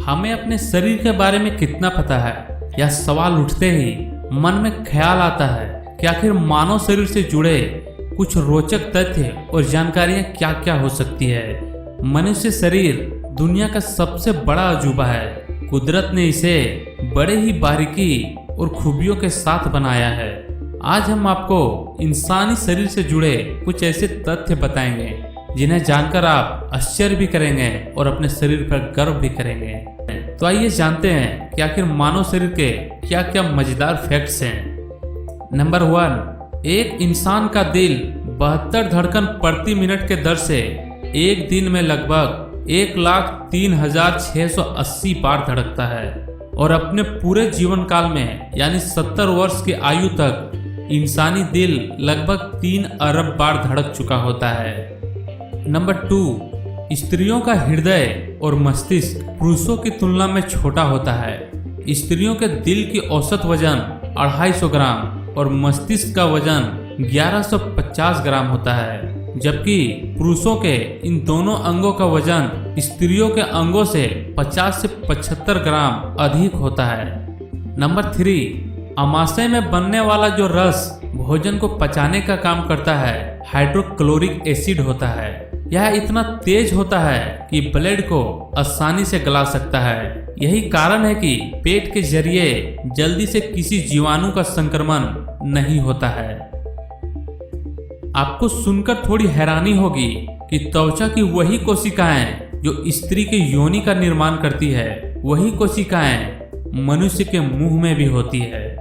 हमें अपने शरीर के बारे में कितना पता है? यह सवाल उठते ही मन में ख्याल आता है कि आखिर मानव शरीर से जुड़े कुछ रोचक तथ्य और जानकारियां क्या क्या हो सकती है। मनुष्य शरीर दुनिया का सबसे बड़ा अजूबा है। कुदरत ने इसे बड़े ही बारीकी और खूबियों के साथ बनाया है। आज हम आपको इंसानी शरीर से जुड़े कुछ ऐसे तथ्य बताएंगे जिन्हें जानकर आप आश्चर्य भी करेंगे और अपने शरीर पर गर्व भी करेंगे। तो आइए जानते हैं कि आखिर मानव शरीर के क्या क्या मजेदार फैक्ट्स हैं। नंबर 1, एक इंसान का दिल 72 धड़कन प्रति मिनट के दर से एक दिन में लगभग 1,03,680 बार धड़कता है और अपने पूरे जीवन काल में यानी 70 वर्ष की आयु तक इंसानी दिल लगभग 3 अरब बार धड़क चुका होता है। नंबर 2, स्त्रियों का हृदय और मस्तिष्क पुरुषों की तुलना में छोटा होता है। स्त्रियों के दिल की औसत वजन 250 ग्राम और मस्तिष्क का वजन 1150 ग्राम होता है, जबकि पुरुषों के इन दोनों अंगों का वजन स्त्रियों के अंगों से 50 से 75 ग्राम अधिक होता है। नंबर 3, अमाशय में बनने वाला जो रस भोजन को पचाने का काम करता है हाइड्रोक्लोरिक एसिड होता है। यह इतना तेज होता है कि ब्लेड को आसानी से गला सकता है। यही कारण है कि पेट के जरिए जल्दी से किसी जीवाणु का संक्रमण नहीं होता है। आपको सुनकर थोड़ी हैरानी होगी कि त्वचा की वही कोशिकाएं जो स्त्री के योनि का निर्माण करती है, वही कोशिकाएं मनुष्य के मुंह में भी होती है।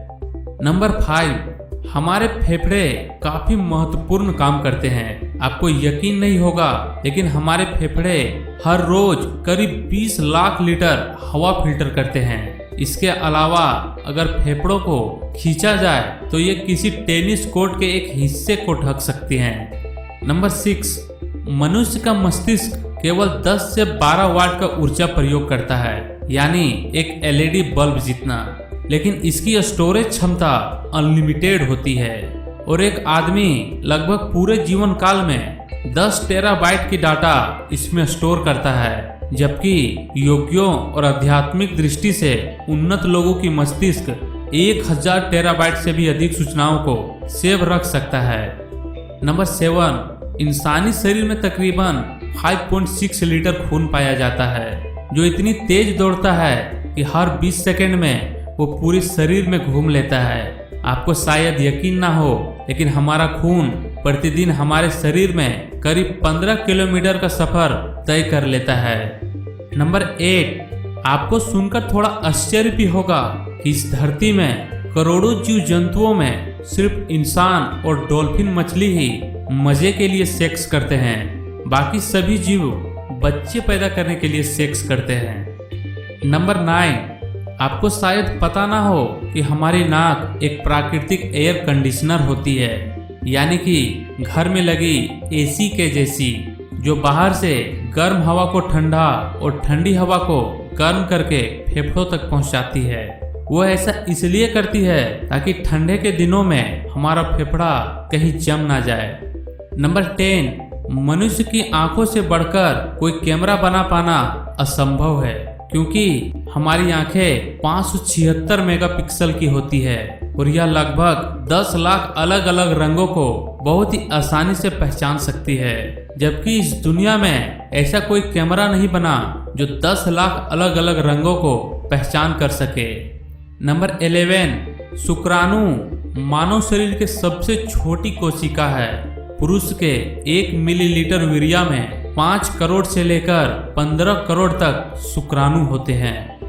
नंबर 5, हमारे फेफड़े काफी महत्वपूर्ण काम करते हैं। आपको यकीन नहीं होगा, लेकिन हमारे फेफड़े हर रोज करीब 20 लाख लीटर हवा फिल्टर करते हैं। इसके अलावा अगर फेफड़ों को खींचा जाए तो ये किसी टेनिस कोर्ट के एक हिस्से को ढक सकती हैं। नंबर 6, मनुष्य का मस्तिष्क केवल 10 से 12 वाट का ऊर्जा प्रयोग करता है, यानी एक एलईडी बल्ब जितना, लेकिन इसकी स्टोरेज क्षमता अनलिमिटेड होती है और एक आदमी लगभग पूरे जीवन काल में 10 टेराबाइट की डाटा इसमें स्टोर करता है, जबकि योगियों और आध्यात्मिक दृष्टि से उन्नत लोगों की मस्तिष्क 1000 टेराबाइट से भी अधिक सूचनाओं को सेव रख सकता है। नंबर 7, इंसानी शरीर में तकरीबन 5.6 लीटर खून पाया जाता है, जो इतनी तेज दौड़ता है कि हर 20 सेकेंड में वो पूरे शरीर में घूम लेता है। आपको शायद यकीन ना हो, लेकिन हमारा खून प्रतिदिन हमारे शरीर में करीब 15 किलोमीटर का सफर तय कर लेता है। नंबर 8, आपको सुनकर थोड़ा आश्चर्य भी होगा कि इस धरती में करोड़ों जीव जंतुओं में सिर्फ इंसान और डॉल्फिन मछली ही मजे के लिए सेक्स करते हैं। बाकी सभी जीव बच्चे पैदा करने के लिए सेक्स करते हैं। नंबर 9, आपको शायद पता ना हो कि हमारी नाक एक प्राकृतिक एयर कंडीशनर होती है, यानी कि घर में लगी एसी के जैसी, जो बाहर से गर्म हवा को ठंडा और ठंडी हवा को गर्म करके फेफड़ों तक पहुंचाती है। वो ऐसा इसलिए करती है ताकि ठंडे के दिनों में हमारा फेफड़ा कहीं जम ना जाए। नंबर 10, मनुष्य की आंखों से बढ़कर कोई कैमरा बना पाना असंभव है, क्योंकि हमारी आंखें 576 मेगापिक्सल की होती है और यह लगभग 10 लाख अलग अलग रंगों को बहुत ही आसानी से पहचान सकती है, जबकि इस दुनिया में ऐसा कोई कैमरा नहीं बना जो 10 लाख अलग अलग रंगों को पहचान कर सके। नंबर 11, शुक्राणु मानव शरीर के सबसे छोटी कोशिका है। पुरुष के 1 मिलीलीटर वीर्य में 5 करोड़ से लेकर 15 करोड़ तक शुक्राणु होते हैं।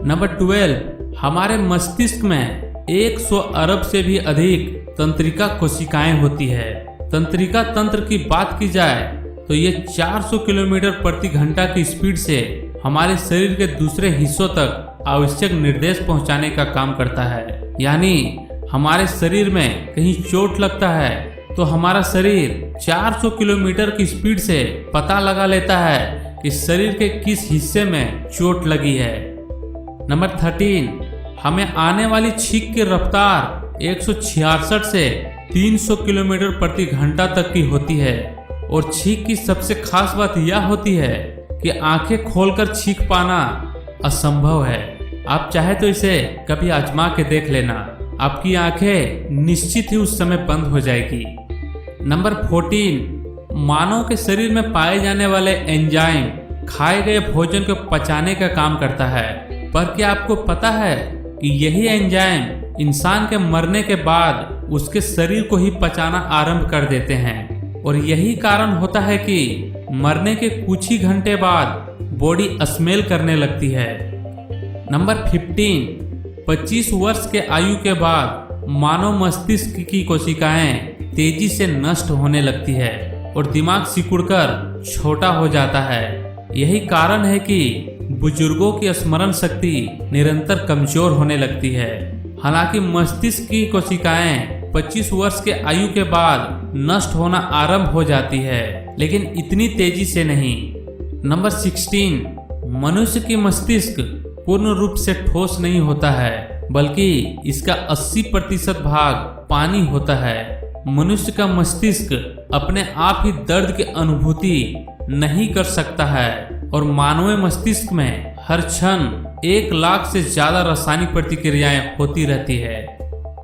नंबर 12, हमारे मस्तिष्क में 100 अरब से भी अधिक तंत्रिका कोशिकाएं होती है। तंत्रिका तंत्र की बात की जाए तो ये 400 किलोमीटर प्रति घंटा की स्पीड से हमारे शरीर के दूसरे हिस्सों तक आवश्यक निर्देश पहुंचाने का काम करता है। यानी हमारे शरीर में कहीं चोट लगता है तो हमारा शरीर 400 किलोमीटर की स्पीड से पता लगा लेता है कि शरीर के किस हिस्से में चोट लगी है। नंबर 13, हमें आने वाली छींक की रफ्तार 166 से 300 किलोमीटर प्रति घंटा तक की होती है और छींक की सबसे खास बात यह होती है कि आंखें खोलकर छींक पाना असंभव है। आप चाहे तो इसे कभी आजमा के देख लेना, आपकी आंखें निश्चित ही उस समय बंद हो जाएगी। नंबर 14, मानव के शरीर में पाए जाने वाले एंजाइम खाए गए भोजन को पचाने का काम करता है। पर क्या आपको पता है कि यही एंजाइम इंसान के मरने के बाद उसके शरीर को ही पचाना आरंभ कर देते हैं, और यही कारण होता है कि मरने के कुछ ही घंटे बाद बॉडी स्मेल करने लगती है। नंबर 15, 25 वर्ष के आयु के बाद मानव मस्तिष्क की कोशिकाएं तेजी से नष्ट होने लगती है और दिमाग सिकुड़कर छोटा हो जाता है। यही कारण है कि बुजुर्गों की स्मरण शक्ति निरंतर कमजोर होने लगती है। हालांकि मस्तिष्क की कोशिकाएं 25 वर्ष के आयु के बाद नष्ट होना आरंभ हो जाती है, लेकिन इतनी तेजी से नहीं। नंबर 16, मनुष्य की मस्तिष्क पूर्ण रूप से ठोस नहीं होता है, बल्कि इसका 80% भाग पानी होता है। मनुष्य का मस्तिष्क अपने आप ही दर्द की अनुभूति नहीं कर सकता है, और मानवीय मस्तिष्क में हर क्षण 1 लाख से ज्यादा रासायनिक प्रतिक्रियाएं होती रहती है।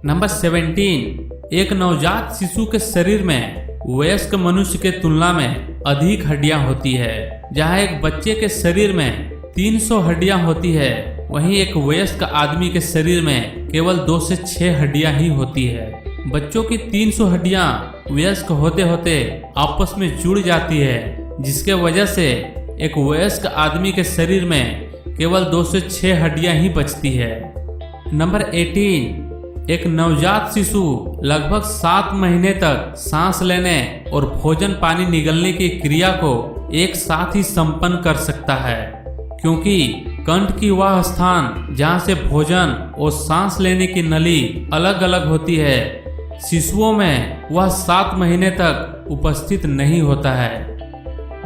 नंबर 17, एक नवजात शिशु के शरीर में वयस्क मनुष्य के तुलना में अधिक हड्डियां होती है। जहां एक बच्चे के शरीर में 300 हड्डियां होती है, वहीं एक वयस्क आदमी के शरीर में केवल 2 से 6 हड्डियां ही होती है। बच्चों की 300 हड्डियां वयस्क होते होते आपस में जुड़ जाती है, जिसके वजह से एक वयस्क आदमी के शरीर में केवल 2 से 6 हड्डियां ही बचती है। नंबर 18, एक नवजात शिशु लगभग 7 महीने तक सांस लेने और भोजन पानी निगलने की क्रिया को एक साथ ही संपन्न कर सकता है, क्योंकि कंठ की वह स्थान जहां से भोजन और सांस लेने की नली अलग अलग होती है, शिशुओं में वह 7 महीने तक उपस्थित नहीं होता है।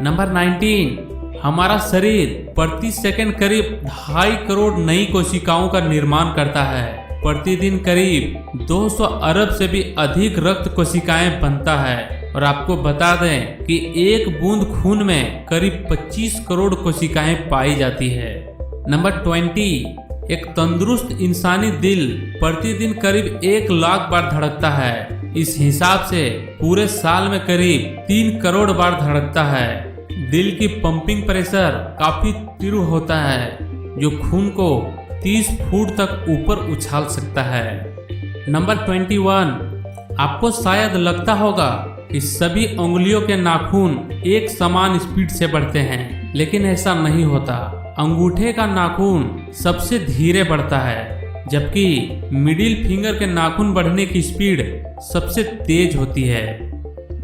नंबर 19, हमारा शरीर प्रति सेकंड करीब 2.5 करोड़ नई कोशिकाओं का निर्माण करता है। प्रतिदिन करीब 200 अरब से भी अधिक रक्त कोशिकाएं बनता है, और आपको बता दें कि एक बूंद खून में करीब 25 करोड़ कोशिकाएं पाई जाती है। नंबर 20, एक तंदुरुस्त इंसानी दिल प्रतिदिन करीब 1 लाख बार धड़कता है। इस हिसाब से पूरे साल में करीब 3 करोड़ बार धड़कता है। दिल की पंपिंग प्रेशर काफी तीव्र होता है, जो खून को 30 फुट तक ऊपर उछाल सकता है। नंबर 21, आपको शायद लगता होगा कि सभी उंगलियों के नाखून एक समान स्पीड से बढ़ते हैं, लेकिन ऐसा नहीं होता। अंगूठे का नाखून सबसे धीरे बढ़ता है, जबकि मिडिल फिंगर के नाखून बढ़ने की स्पीड सबसे तेज होती है।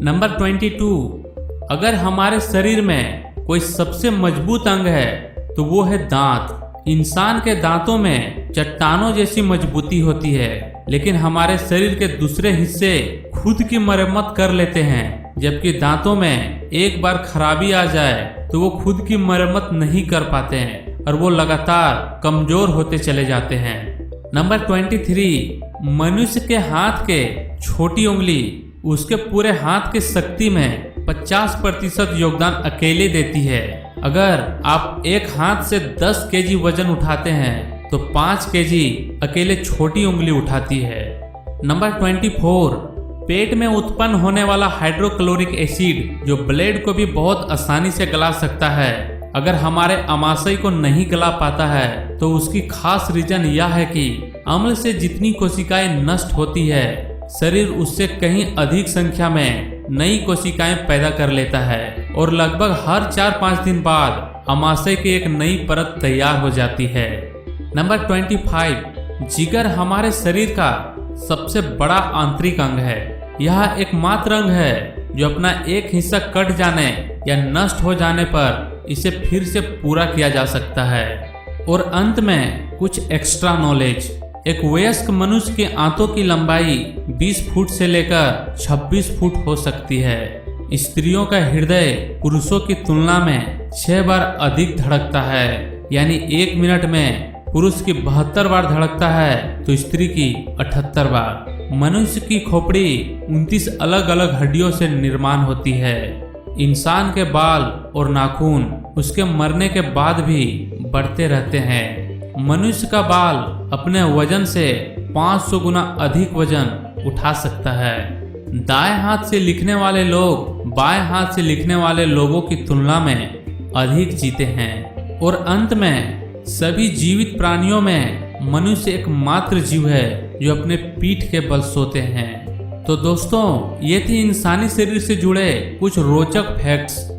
नंबर 22, अगर हमारे शरीर में कोई सबसे मजबूत अंग है तो वो है दांत। इंसान के दांतों में चट्टानों जैसी मजबूती होती है, लेकिन हमारे शरीर के दूसरे हिस्से खुद की मरम्मत कर लेते हैं, जबकि दांतों में एक बार खराबी आ जाए तो वो खुद की मरम्मत नहीं कर पाते हैं और वो लगातार कमजोर होते चले जाते हैं। नंबर 23, मनुष्य के हाथ के छोटी उंगली उसके पूरे हाथ की शक्ति में 50% योगदान अकेले देती है। अगर आप एक हाथ से 10 केजी वजन उठाते हैं तो 5 केजी अकेले छोटी उंगली उठाती है। नंबर 24, पेट में उत्पन्न होने वाला हाइड्रोक्लोरिक एसिड जो ब्लेड को भी बहुत आसानी से गला सकता है, अगर हमारे अमाशय को नहीं गला पाता है तो उसकी खास रीजन यह है कि अम्ल से जितनी कोशिकाएं नष्ट होती है, शरीर उससे कहीं अधिक संख्या में नई कोशिकाएं पैदा कर लेता है, और लगभग हर 4-5 दिन बाद अमाशय की एक नई परत तैयार हो जाती है। नंबर 25, जिगर हमारे शरीर का सबसे बड़ा आंतरिक अंग है। यह एकमात्र अंग है जो अपना एक हिस्सा कट जाने या नष्ट हो जाने पर इसे फिर से पूरा किया जा सकता है। और अंत में कुछ एक्स्ट्रा नॉलेज, एक वयस्क मनुष्य के आंतों की लंबाई 20 फुट से लेकर 26 फुट हो सकती है। स्त्रियों का हृदय पुरुषों की तुलना में 6 बार अधिक धड़कता है, यानी 1 मिनट में पुरुष की 72 बार धड़कता है तो स्त्री की 78 बार। मनुष्य की खोपड़ी 29 अलग अलग हड्डियों से निर्माण होती है। इंसान के बाल और नाखून उसके मरने के बाद भी बढ़ते रहते हैं। मनुष्य का बाल अपने वजन से 500 गुना अधिक वजन उठा सकता है। दाएं हाथ से लिखने वाले लोग बाएं हाथ से लिखने वाले लोगों की तुलना में अधिक जीते हैं। और अंत में सभी जीवित प्राणियों में मनुष्य एकमात्र जीव है जो अपने पीठ के बल सोते हैं। तो दोस्तों, ये थी इंसानी शरीर से जुड़े कुछ रोचक फैक्ट्स